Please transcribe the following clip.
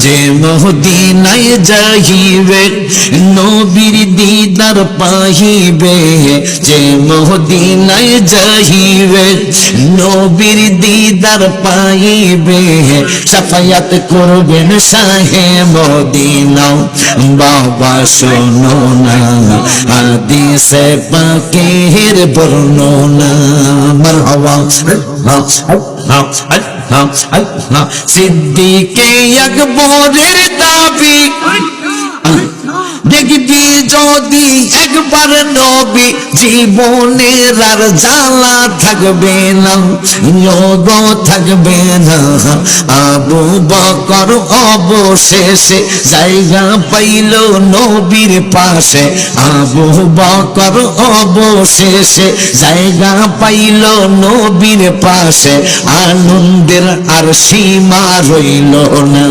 যে মদিনায় যাইবে নবীর দিদার পাইবে, যে মদিনায় যাইবে নবীর দিদার পাইবে, শাফায়াত করবেন শাহে মদিনা। বাবা শোনো না হাদিসে পাকের বর্ণনা। মারহাবা সিদ্দিকে আকবরের দাবি, দেখবি যদি একবার নবী জীবনের আর জ্বালা থাকবে না, যোগ থাকবে না। আবু বকর অবশেষে জায়গা পাইল নবীর পাশে, আবু বকর অবশেষে জায়গা পাইল নবীর পাশে, আনন্দের আর সীমা রইল না।